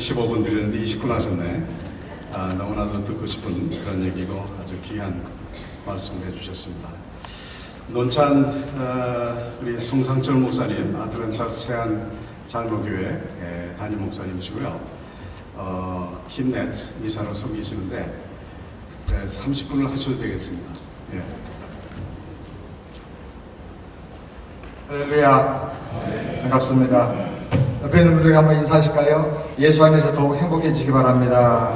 15분 드렸는데 20분 하셨네. 너무나도 듣고 싶은 그런 얘기고 아주 귀한 말씀을 해주셨습니다. 논찬 우리 송상철 목사님, 아틀란타 세안 장로교회 담임 목사님이시고요. 힘넷 미사로 섬기시는데 30분을 하셔도 되겠습니다. 예. 할렐루야. 반갑습니다. 옆에 있는 분들에게 한번 인사하실까요? 예수 안에서 더욱 행복해지시기 바랍니다.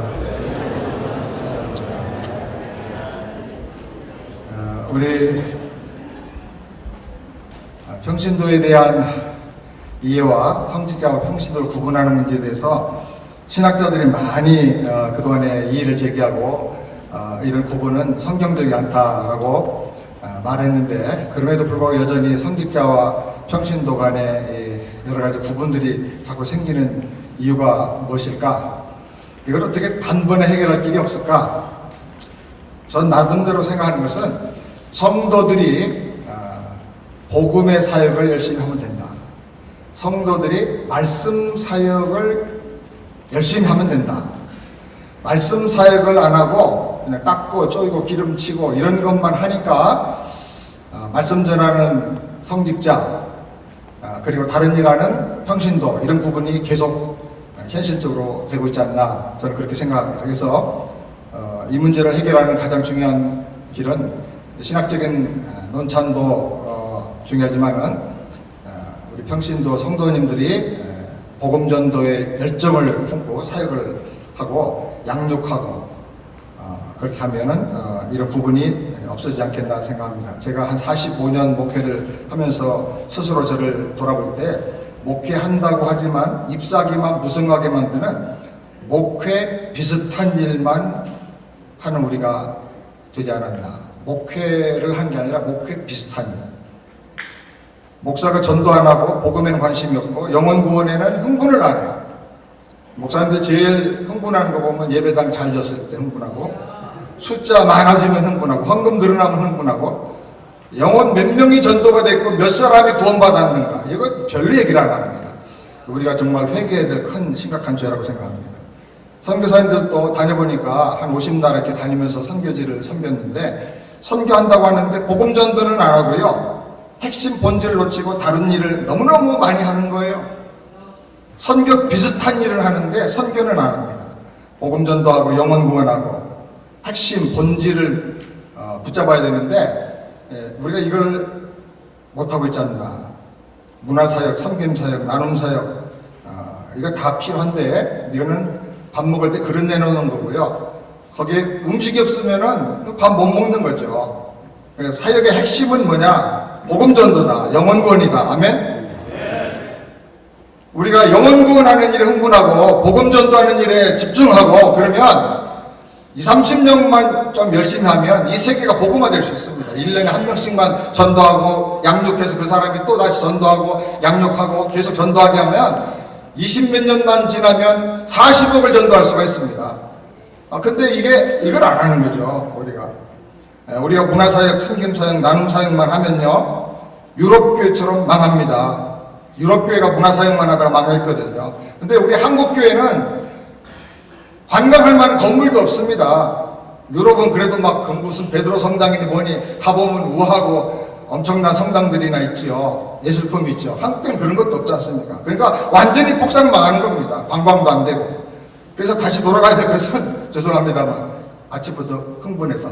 우리 평신도에 대한 이해와 성직자와 평신도를 구분하는 문제에 대해서 신학자들이 많이 그동안에 이의를 제기하고 이런 구분은 성경적이 않다라고 말했는데, 그럼에도 불구하고 여전히 성직자와 평신도 간에 여러 가지 구분들이 자꾸 생기는 이유가 무엇일까? 이걸 어떻게 단번에 해결할 길이 없을까? 전 나름대로 생각하는 것은 성도들이 복음의 사역을 열심히 하면 된다. 성도들이 말씀 사역을 열심히 하면 된다. 말씀 사역을 안 하고 그냥 닦고 쪼이고 기름치고 이런 것만 하니까 말씀 전하는 성직자 그리고 다른 일하는 평신도, 이런 부분이 계속 현실적으로 되고 있지 않나, 저는 그렇게 생각합니다. 그래서 이 문제를 해결하는 가장 중요한 길은 신학적인 논찬도 중요하지만은 우리 평신도 성도님들이 복음 전도의 열정을 품고 사역을 하고 양육하고 그렇게 하면은 이런 부분이 없어지지 않겠나 생각합니다. 제가 한 45년 목회를 하면서 스스로 저를 돌아볼 때, 목회한다고 하지만 잎사귀만 무성하게 만드는 목회 비슷한 일만 하는 우리가 되지 않았나. 목회를 한 게 아니라 목회 비슷한 일. 목사가 전도 안 하고 복음에는 관심이 없고 영혼 구원에는 흥분을 안 해요. 목사님들 제일 흥분하는 거 보면 예배당 잘 졌을 때 흥분하고, 숫자 많아지면 흥분하고, 헌금 늘어나면 흥분하고, 영혼 몇 명이 전도가 됐고 몇 사람이 구원받았는가, 이거 별로 얘기를 안 합니다. 우리가 정말 회개해야 될 큰 심각한 죄라고 생각합니다. 선교사님들도 다녀보니까 한 50날 이렇게 다니면서 선교지를 섬겼는데, 선교한다고 하는데 복음 전도는 안 하고요, 핵심 본질을 놓치고 다른 일을 너무너무 많이 하는 거예요. 선교 비슷한 일을 하는데 선교는 안 합니다. 복음 전도하고 영혼 구원하고 핵심 본질을 붙잡아야 되는데 우리가 이걸 못하고 있지 않나. 문화사역, 섬김사역, 나눔사역 이거 다 필요한데, 이거는 밥 먹을 때 그릇 내놓는 거고요, 거기에 음식이 없으면은 밥 못 먹는 거죠. 그래서 사역의 핵심은 뭐냐? 복음 전도다, 영혼 구원이다. 아멘? 우리가 영혼 구원하는 일에 흥분하고 복음 전도하는 일에 집중하고 그러면 20-30년만 좀 열심히 하면 이 세계가 복음화 될 수 있습니다. 1년에 한 명씩만 전도하고 양육해서 그 사람이 또 다시 전도하고 양육하고 계속 전도하게 하면 20몇 년만 지나면 40억을 전도할 수가 있습니다. 근데 이걸 안 하는 거죠. 우리가 문화사역, 섬김사역, 나눔사역만 하면요, 유럽교회처럼 망합니다. 유럽교회가 문화사역만 하다가 망했거든요. 근데 우리 한국교회는 관광할 만한 건물도 없습니다. 유럽은 그래도 막 무슨 베드로 성당이니 뭐니 가보면 우아하고 엄청난 성당들이나 있지요. 예술품이 있죠. 한국교회는 그런 것도 없지 않습니까? 그러니까 완전히 폭삭 망하는 겁니다. 관광도 안 되고. 그래서 다시 돌아가야 될 것은 죄송합니다만 아침부터 흥분해서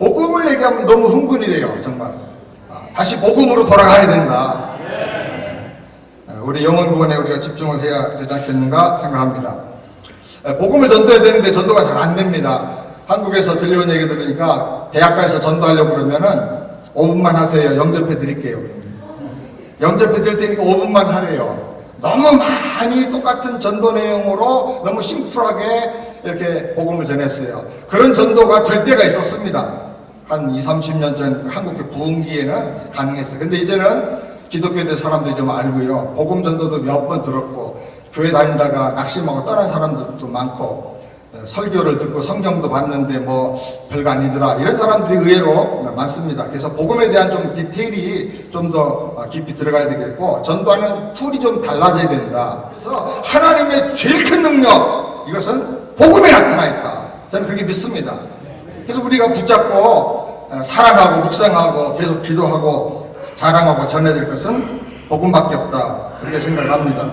복음을 얘기하면 너무 흥분이래요. 정말 다시 복음으로 돌아가야 된다. 우리 영혼 구원에 우리가 집중을 해야 되지 않겠는가 생각합니다. 복음을 전도해야 되는데 전도가 잘 안 됩니다. 한국에서 들려온 얘기 들으니까 대학가에서 전도하려고 그러면은 5분만 하세요. 영접해 드릴게요. 영접해 드릴 테니까 5분만 하래요. 너무 많이 똑같은 전도 내용으로 너무 심플하게 이렇게 복음을 전했어요. 그런 전도가 될 때가 있었습니다. 한 20-30년 전 한국교 부흥기에는 가능했어요. 근데 이제는 기독교에 사람들이 좀 알고요, 복음 전도도 몇 번 들었고 교회 다니다가 낙심하고 떠난 사람들도 많고 설교를 듣고 성경도 봤는데 뭐 별거 아니더라 이런 사람들이 의외로 많습니다. 그래서 복음에 대한 좀 디테일이 좀 더 깊이 들어가야 되겠고 전도하는 툴이 좀 달라져야 된다. 그래서 하나님의 제일 큰 능력 이것은 복음에 나타나 있다. 저는 그렇게 믿습니다. 그래서 우리가 붙잡고 사랑하고 묵상하고 계속 기도하고 자랑하고 전해질 것은 복음밖에 없다. 그렇게 생각합니다.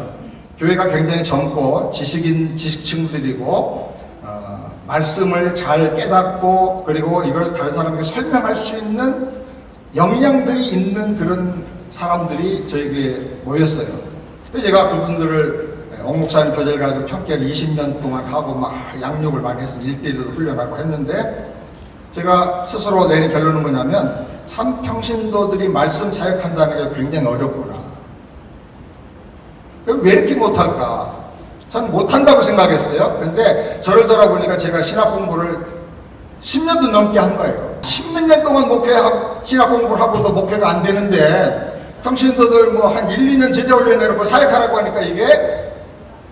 교회가 굉장히 젊고 지식 친구들이고 말씀을 잘 깨닫고 그리고 이걸 다른 사람에게 설명할 수 있는 역량들이 있는 그런 사람들이 저에게 모였어요. 그래서 제가 그분들을 옥목사님 교제를 가지고 평균 20년 동안 하고 막 양육을 많이 해서 1대1로 훈련하고 했는데 제가 스스로 내린 결론은 뭐냐면 참 평신도들이 말씀 사역한다는 게 굉장히 어렵구나. 왜 이렇게 못할까? 전 못한다고 생각했어요. 근데 저를 돌아보니까 제가 신학 공부를 10년도 넘게 한 거예요. 10몇 년 동안 신학 공부를 하고도 목회가 안 되는데 평신도들 뭐 한 1, 2년 제자 훈련해놓고 사역하라고 하니까 이게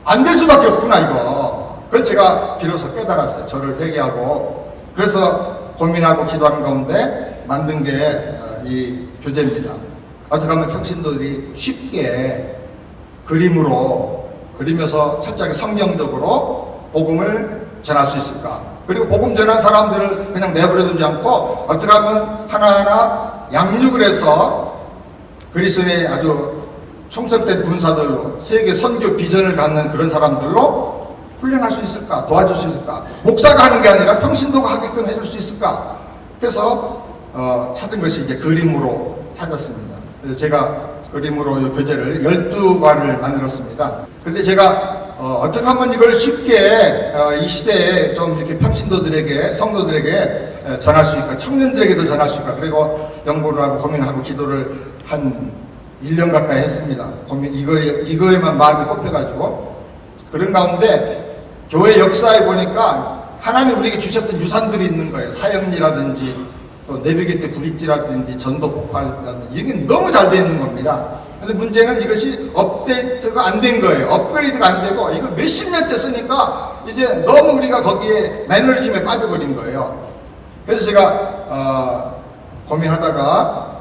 안 될 수밖에 없구나 이거. 그걸 제가 비로소 깨달았어요. 저를 회개하고. 그래서 고민하고 기도하는 가운데 만든 게 이 교재입니다. 어떻게 하면 평신도들이 쉽게 그리면서 철저하게 성경적으로 복음을 전할 수 있을까? 그리고 복음 전한 사람들을 그냥 내버려두지 않고 어떻게 하면 하나하나 양육을 해서 그리스도인의 아주 충성된 군사들로 세계 선교 비전을 갖는 그런 사람들로 훈련할 수 있을까? 도와줄 수 있을까? 목사가 하는 게 아니라 평신도가 하게끔 해줄 수 있을까? 그래서 찾은 것이 이제 그림으로 찾았습니다. 그래서 제가 그림으로 이 교재를 12권을 만들었습니다. 근데 제가 어떻게 하면 이걸 쉽게 이 시대에 좀 이렇게 평신도들에게, 성도들에게 전할 수 있을까? 청년들에게도 전할 수 있을까? 그리고 연구를 하고 고민하고 기도를 한 1년 가까이 했습니다. 이거에만 마음이 꼽혀가지고. 그런 가운데 교회 역사에 보니까 하나님 우리에게 주셨던 유산들이 있는 거예요. 사형리라든지 또 내비게트 브릿지라든지 전도 폭발이라든지 이게 너무 잘 돼 있는 겁니다. 근데 문제는 이것이 업데이트가 안 된 거예요. 업그레이드가 안 되고 이거 몇십 년째 쓰니까 이제 너무 우리가 거기에 매너리즘에 빠져버린 거예요. 그래서 제가 고민하다가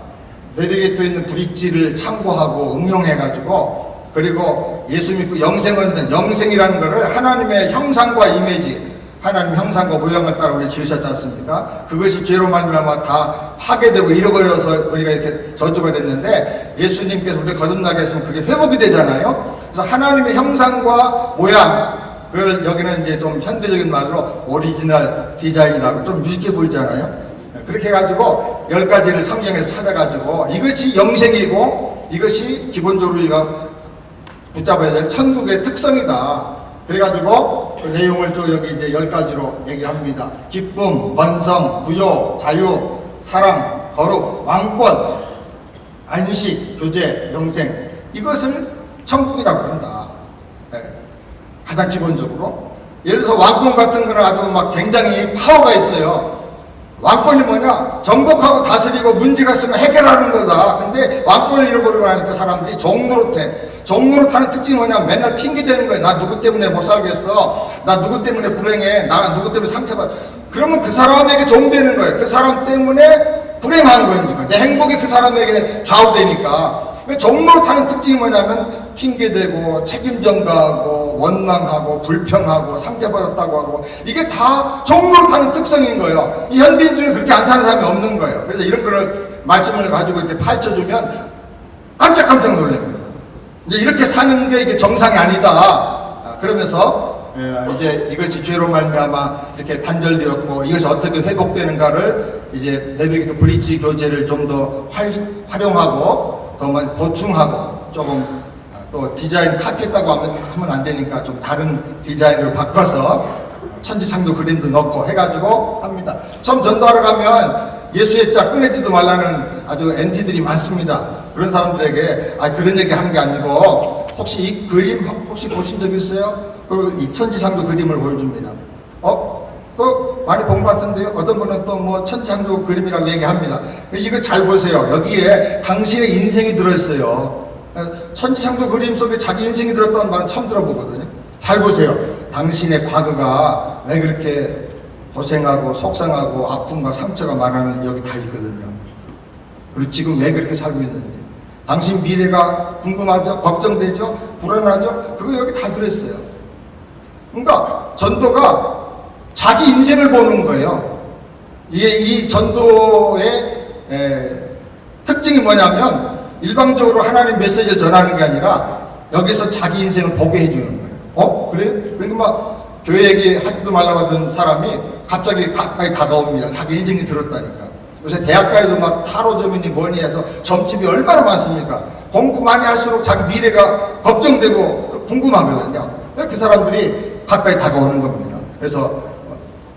내비게이트에 있는 브릿지를 참고하고 응용해가지고 그리고 예수 믿고 영생 얻는 영생이라는 거를 하나님의 형상과 이미지 하나님 형상과 모양을 따라 우리 지으셨지 않습니까? 그것이 죄로 말미암아 다 파괴되고 잃어버려서 우리가 이렇게 저주가 됐는데 예수님께서 우리 거듭나게 했으면 그게 회복이 되잖아요. 그래서 하나님의 형상과 모양 그걸 여기는 이제 좀 현대적인 말로 오리지널 디자인이라고 좀 무식해 보이잖아요. 그렇게 해가지고 10가지를 성경에서 찾아가지고 이것이 영생이고 이것이 기본적으로 우리가 붙잡아야 될 천국의 특성이다. 그래가지고 그 내용을 또 여기 이제 10가지로 얘기합니다. 기쁨, 번성, 부요, 자유, 사랑, 거룩, 왕권, 안식, 교제, 영생 이것을 천국이라고 한다. 네. 가장 기본적으로 예를 들어서 왕권 같은 거는 아주 막 굉장히 파워가 있어요. 왕권이 뭐냐? 정복하고 다스리고 문제가 있으면 해결하는 거다. 근데 왕권을 잃어버리고 나니까 사람들이 종노릇해. 종노릇하는 특징이 뭐냐? 맨날 핑계 대는 거예요. 나 누구 때문에 못 살겠어. 나 누구 때문에 불행해. 나 누구 때문에 상처받아. 그러면 그 사람에게 종되는 거예요. 그 사람 때문에 불행한 거예요. 내 행복이 그 사람에게 좌우되니까. 종노릇하는 특징이 뭐냐면 핑계대고 책임 전가하고 원망하고 불평하고 상처받았다고 하고 이게 다 종노릇하는 특성인 거예요. 이 현대인 중에 그렇게 안 사는 사람이 없는 거예요. 그래서 이런 거를 말씀을 가지고 이렇게 파헤쳐주면 깜짝깜짝 놀랍니다. 이제 이렇게 사는 게 이게 정상이 아니다. 그러면서 이제 이것이 죄로 말미암아 이렇게 단절되었고 이것이 어떻게 회복되는가를 이제 내비게이터 브릿지 교재를 좀 더 활용하고 더 보충하고 조금 또 디자인 카피했다고 하면 안 되니까 좀 다른 디자인으로 바꿔서 천지창조 그림도 넣고 해가지고 합니다. 처음 전도하러 가면 예수의 자 꺼내지도 말라는 아주 엔티들이 많습니다. 그런 사람들에게 그런 얘기 하는 게 아니고 혹시 이 그림 혹시 보신 적 있어요? 이 천지창조 그림을 보여줍니다. 많이 본 것 같은데요. 어떤 분은 또 뭐 천지창조 그림이라고 얘기합니다. 이거 잘 보세요. 여기에 당신의 인생이 들어있어요. 천지창조 그림 속에 자기 인생이 들었다는 말은 처음 들어보거든요. 잘 보세요. 당신의 과거가 왜 그렇게 고생하고 속상하고 아픔과 상처가 많았는지 여기 다 있거든요. 그리고 지금 왜 그렇게 살고 있는지, 당신 미래가 궁금하죠? 걱정되죠? 불안하죠? 그거 여기 다 들어있어요. 그러니까 전도가 자기 인생을 보는 거예요. 이 전도의 특징이 뭐냐면 일방적으로 하나님 메시지를 전하는 게 아니라 여기서 자기 인생을 보게 해주는 거예요. 그래요? 그러니까 막 교회 얘기하지도 말라고 하던 사람이 갑자기 가까이 다가옵니다. 자기 인생이 들었다니까. 요새 대학가에도 막 타로점이니 뭐니 해서 점집이 얼마나 많습니까? 공부 많이 할수록 자기 미래가 걱정되고 궁금하거든요. 그 사람들이 가까이 다가오는 겁니다. 그래서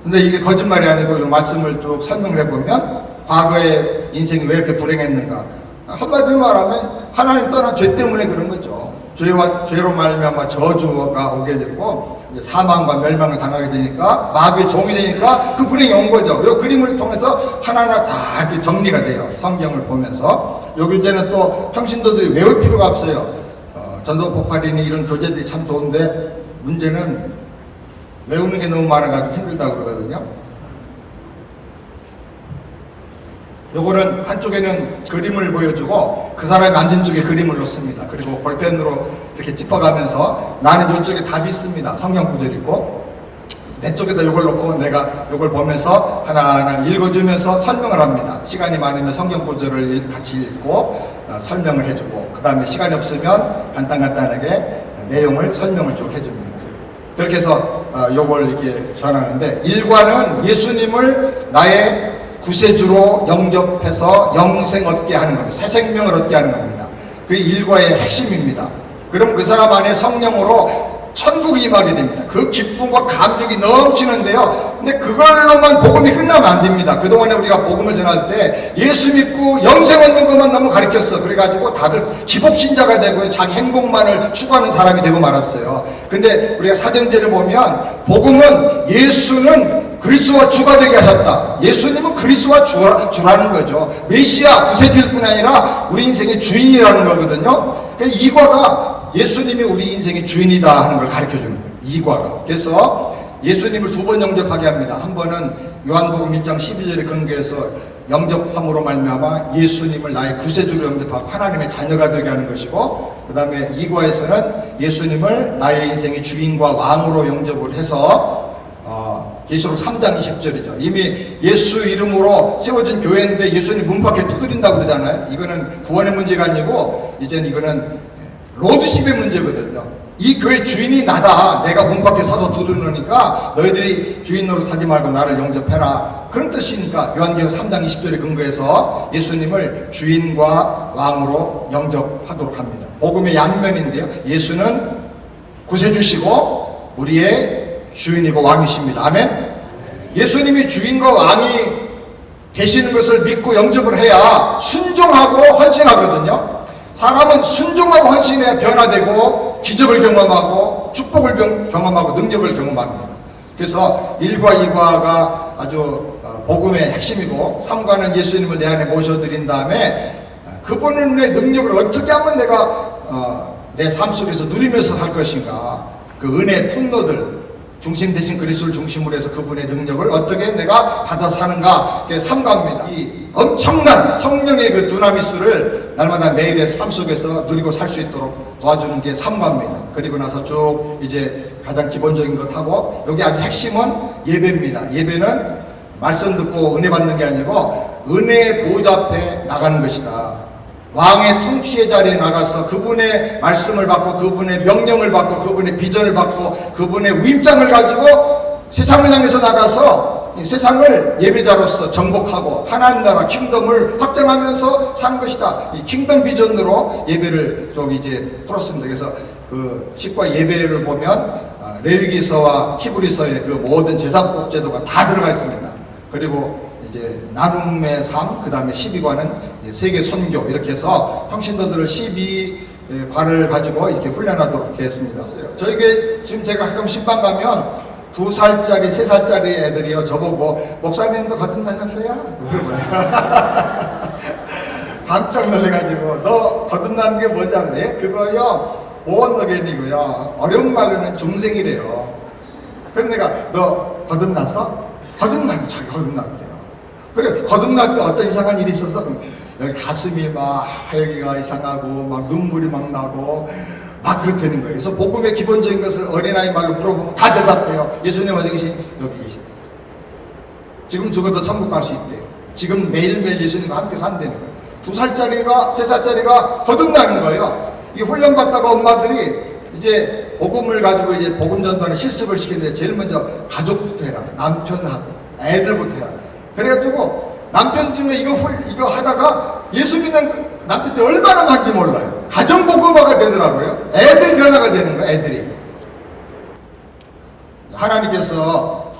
근데 이게 거짓말이 아니고 이 말씀을 쭉 설명을 해보면 과거의 인생이 왜 이렇게 불행했는가, 한마디로 말하면 하나님 떠난 죄 때문에 그런 거죠. 죄로 말미암아 저주가 오게 됐고 이제 사망과 멸망을 당하게 되니까 마귀의 종이 되니까 그 불행이 온 거죠. 이 그림을 통해서 하나하나 다 이렇게 정리가 돼요. 성경을 보면서. 요 교재는 또 평신도들이 외울 필요가 없어요. 전도 폭발이니 이런 교재들이 참 좋은데 문제는 외우는 게 너무 많아가지고 힘들다고 그러거든요. 요거는 한쪽에는 그림을 보여주고 그 사람이 앉은 쪽에 그림을 놓습니다. 그리고 볼펜으로 이렇게 짚어가면서 나는 이쪽에 답이 있습니다. 성경 구절이 있고 내 쪽에다 요걸 놓고 내가 요걸 보면서 하나하나 읽어주면서 설명을 합니다. 시간이 많으면 성경 구절을 같이 읽고 설명을 해주고 그 다음에 시간이 없으면 간단하게 내용을 설명을 쭉 해줍니다. 그렇게 해서 요걸 이렇게 전하는데, 일과는 예수님을 나의 구세주로 영접해서 영생 얻게 하는 겁니다. 새 생명을 얻게 하는 겁니다. 그게 일과의 핵심입니다. 그럼 그 사람 안에 성령으로 천국이 임하게 됩니다. 그 기쁨과 감격이 넘치는데요. 근데 그걸로만 복음이 끝나면 안 됩니다. 그동안에 우리가 복음을 전할 때 예수 믿고 영생 얻는 것만 너무 가르쳤어. 그래가지고 다들 기복신자가 되고 자기 행복만을 추구하는 사람이 되고 말았어요. 근데 우리가 사정제를 보면 복음은 예수는 그리스도와 주가 되게 하셨다. 예수님은 그리스도와 주라는 거죠. 메시아 구세주일 뿐 아니라 우리 인생의 주인이라는 거거든요. 이과가 예수님이 우리 인생의 주인이다 하는 걸 가르쳐주는 거예요. 이과가. 그래서 예수님을 두 번 영접하게 합니다. 한 번은 요한복음 1장 12절에 근거해서 영접함으로 말미암아 예수님을 나의 구세주로 영접하고 하나님의 자녀가 되게 하는 것이고, 그 다음에 이과에서는 예수님을 나의 인생의 주인과 왕으로 영접을 해서 계시록 3장 20절이죠. 이미 예수 이름으로 세워진 교회인데 예수님 문 밖에 두드린다고 그러잖아요. 이거는 구원의 문제가 아니고 이제는 이거는 로드십의 문제거든요. 이 교회 주인이 나다. 내가 문 밖에 서서 두드리니까 너희들이 주인 노릇하지 말고 나를 영접해라. 그런 뜻이니까 요한계시록 3장 20절에 근거해서 예수님을 주인과 왕으로 영접하도록 합니다. 복음의 양면인데요. 예수는 구세주시고 우리의 주인이고 왕이십니다. 아멘. 예수님이 주인과 왕이 되시는 것을 믿고 영접을 해야 순종하고 헌신하거든요. 사람은 순종하고 헌신해야 변화되고 기적을 경험하고 축복을 경험하고 능력을 경험합니다. 그래서 1과 2과가 아주 복음의 핵심이고, 3과는 예수님을 내 안에 모셔드린 다음에 그분의 능력을 어떻게 하면 내가 내 삶 속에서 누리면서 살 것인가, 그 은혜 통로들 중심 대신 그리스도를 중심으로 해서 그분의 능력을 어떻게 내가 받아 사는가, 그게 3과입니다. 이 엄청난 성령의 그 두나미스를 날마다 매일의 삶 속에서 누리고 살 수 있도록 도와주는 게 3과입니다. 그리고 나서 쭉 이제 가장 기본적인 것 하고, 여기 아주 핵심은 예배입니다. 예배는 말씀 듣고 은혜 받는 게 아니고 은혜의 보좌 앞에 나가는 것이다. 왕의 통치의 자리에 나가서 그분의 말씀을 받고 그분의 명령을 받고 그분의 비전을 받고 그분의 위임장을 가지고 세상을 향해서 나가서 이 세상을 예배자로서 정복하고 하나님 나라 킹덤을 확장하면서 사는 것이다. 이 킹덤 비전으로 예배를 좀 이제 풀었습니다. 그래서 그 식과 예배를 보면 레위기서와 히브리서의 그 모든 제사법 제도가 다 들어가 있습니다. 그리고 이제 나눔의 삶, 그 다음에 12과는 세계 선교, 이렇게 해서 평신도들을 12과를 가지고 이렇게 훈련하도록 했습니다. 저에게 지금 제가 가끔 신방 가면 2살짜리, 3살짜리 애들이요, 저보고 목사님도 거듭나셨어요? 깜짝 놀래가지고 너 거듭나는 게 뭔지 알아요? 그거요, 보언어겐이고요. 어려운 말로는 중생이래요. 그래 내가 너 거듭났어? 거듭나면 자기 거듭났대요. 그래 거듭날 때 어떤 이상한 일이 있어서 여기 가슴이 막 여기가 이상하고 막 눈물이 막 나고 막 그렇다는 거예요. 그래서 복음의 기본적인 것을 어린아이 말로 물어보면 다 대답해요. 예수님 어디 계시? 여기 계시. 지금 죽어도 천국 갈 수 있대요. 지금 매일매일 예수님과 함께 산다는 거예요. 2살짜리가 3살짜리가 거듭나는 거예요. 이 훈련받다가 엄마들이 이제 복음을 가지고 이제 복음 전도하는 실습을 시키는데 제일 먼저 가족부터 해라. 남편하고 애들부터 해라. 그래가지고 남편 때문에 이거 하다가 예수 믿는 남편 때 얼마나 많은지 몰라요. 가정 복음화가 되더라고요. 애들 변화가 되는 거예요. 애들이. 하나님께서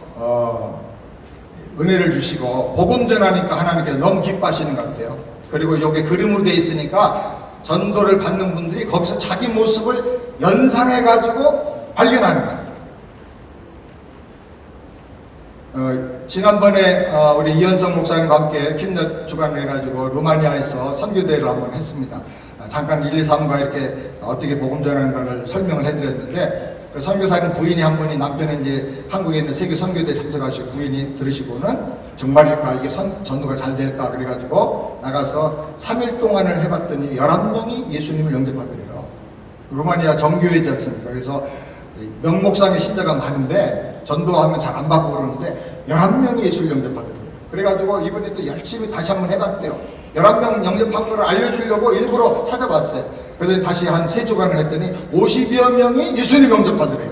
은혜를 주시고 복음 전하니까 하나님께서 너무 기뻐하시는 것 같아요. 그리고 여기 그림으로 되어 있으니까 전도를 받는 분들이 거기서 자기 모습을 연상해 가지고 발견하는 거예요. 지난번에 우리 이현성 목사님과 함께 킴넷 주관을 해가지고 루마니아에서 선교대회를 한번 했습니다. 잠깐 1, 2, 3과 이렇게 어떻게 복음 전하는가를 설명을 해드렸는데 그 선교사님 부인이 한 분이 남편은 이제 한국에 있는 세계 선교대회 참석하시고 부인이 들으시고는 정말일까 이게 전도가 잘 될까 그래가지고 나가서 3일 동안을 해봤더니 11명이 예수님을 영접하더래요. 루마니아 정교회지 않습니까? 그래서 명목상의 신자가 많은데 전도하면 잘 안 받고 그러는데 11명이 예수를 영접하더래요. 그래가지고 이번에 또 열심히 다시 한번 해봤대요. 11명 영접한 거를 알려주려고 일부러 찾아봤어요. 그래서 다시 한 3주간을 했더니 50여 명이 예수님 영접하더래요.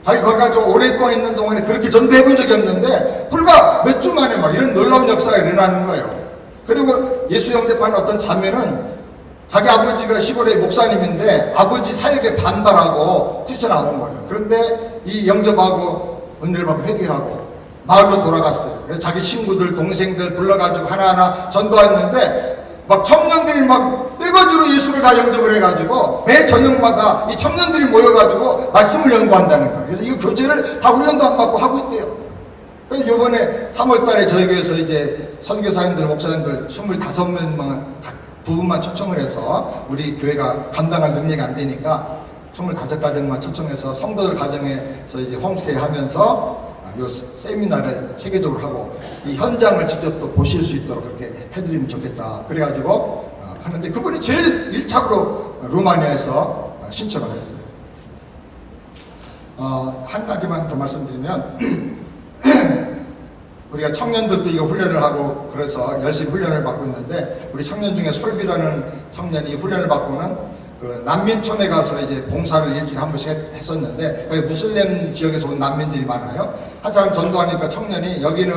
자기 거기 가지고 오랫동안 있는 동안에 그렇게 전도해 본 적이 없는데 불과 몇 주 만에 막 이런 놀라운 역사가 일어나는 거예요. 그리고 예수 영접한 어떤 자매는 자기 아버지가 시골의 목사님인데 아버지 사역에 반발하고 뛰쳐나온 거예요. 그런데 이 영접하고 은혜를 받고 회개하고 마을로 돌아갔어요. 그래서 자기 친구들 동생들 불러가지고 하나하나 전도했는데 막 청년들이 막 떼거지로 예수를 다 영접을 해가지고 매 저녁마다 이 청년들이 모여가지고 말씀을 연구한다는 거예요. 그래서 이 교제를 다 훈련도 안 받고 하고 있대요. 그래서 이번에 3월달에 저희 교회에서 이제 선교사님들 목사님들 25명만 부분만 초청을 해서 우리 교회가 감당할 능력이 안 되니까 25가정만 초청해서 성도들 가정에서 이제 홈스테이 하면서 요 세미나를 세계적으로 하고 이 현장을 직접 또 보실 수 있도록 그렇게 해드리면 좋겠다. 그래가지고 하는데 그분이 제일 1차로 루마니아에서 신청을 했어요. 한 가지만 더 말씀드리면 우리가 청년들도 이거 훈련을 하고 그래서 열심히 훈련을 받고 있는데 우리 청년 중에 솔비라는 청년이 훈련을 받고는 그 난민촌에 가서 이제 봉사를 일주일에 한 번씩 했었는데 거기 무슬림 지역에서 온 난민들이 많아요. 한 사람 전도하니까 청년이 여기는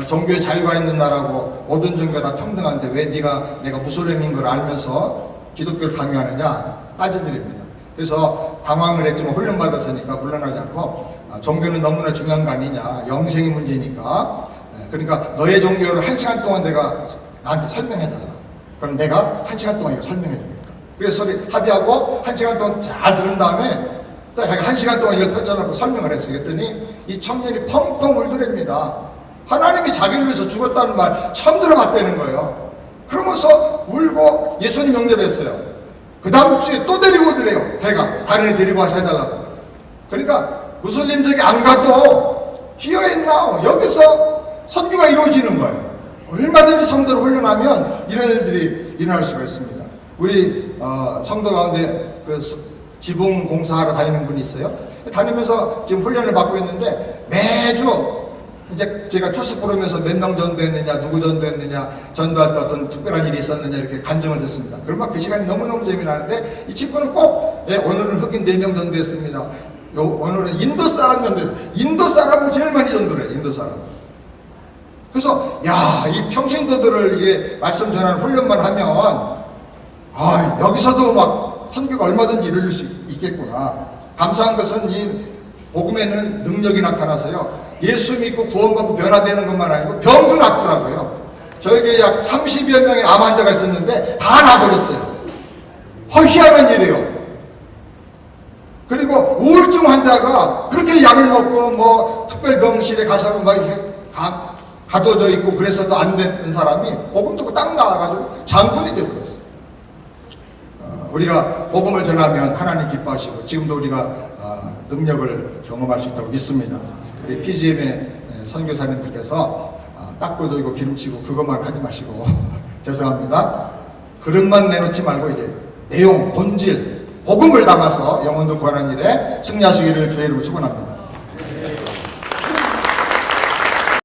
종교의 자유가 있는 나라고 모든 종교가 다 평등한데 왜 내가 무슬림인 걸 알면서 기독교를 강요하느냐 따져드립니다. 그래서 당황을 했지만 훈련받았으니까 물러나지 않고 종교는 너무나 중요한 거 아니냐 영생의 문제니까 그러니까 너의 종교를 1시간 동안 내가 나한테 설명해달라. 그럼 내가 1시간 동안 이거 설명해주겠다. 그래서 합의하고 1시간 동안 잘 들은 다음에 딱 1시간 동안 이걸 펼쳐놓고 설명을 했어요. 그랬더니 이 청년이 펑펑 울더랍니다. 하나님이 자기를 위해서 죽었다는 말 처음 들어봤다는 거예요. 그러면서 울고 예수님 영접했어요. 그 다음 주에 또 데리고 오더래요. 배가 다른 애 데리고 와서 해달라고. 그러니까 무슬림들이 안 가도 히어앤나우 여기서 선교가 이루어지는 거예요. 얼마든지 성도를 훈련하면 이런 일들이 일어날 수가 있습니다. 우리 성도 가운데 그 지붕 공사하러 다니는 분이 있어요. 다니면서 지금 훈련을 받고 있는데 매주 이제 제가 출석 부르면서 몇 명 전도했느냐, 누구 전도했느냐, 전도할 때 어떤 특별한 일이 있었느냐 이렇게 간증을 듣습니다. 그러면 그 시간이 너무너무 재미나는데 이 친구는 꼭 오늘은 흑인 4명 전도했습니다. 오늘은 인도 사람 전도했어요. 인도 사람을 제일 많이 전도를 해요. 인도 사람. 그래서 이 평신도들을 이게 말씀 전하는 훈련만 하면 여기서도 막 선교가 얼마든지 이루어질 수 있겠구나. 감사한 것은 이 복음에는 능력이 나타나서요. 예수 믿고 구원받고 변화되는 것만 아니고 병도 낫더라고요. 저에게 약 30여 명의 암 환자가 있었는데 다 나아버렸어요. 희한한 일이에요. 그리고 우울증 환자가 그렇게 약을 먹고 뭐 특별병실에 가서 막 이렇게 가둬져 있고 그래서도 안 됐던 사람이 복음 듣고 딱 나와가지고 장군이 되어버렸어요. 우리가 복음을 전하면 하나님 기뻐하시고 지금도 우리가 능력을 경험할 수 있다고 믿습니다. 우리 PGM의 선교사님들께서 닦고 조이고 기름치고 그것만 하지 마시고 죄송합니다. 그릇만 내놓지 말고 이제 내용, 본질, 복음을 담아서 영혼도 구하는 일에 승리하시기를 주의 이름으로 축원합니다.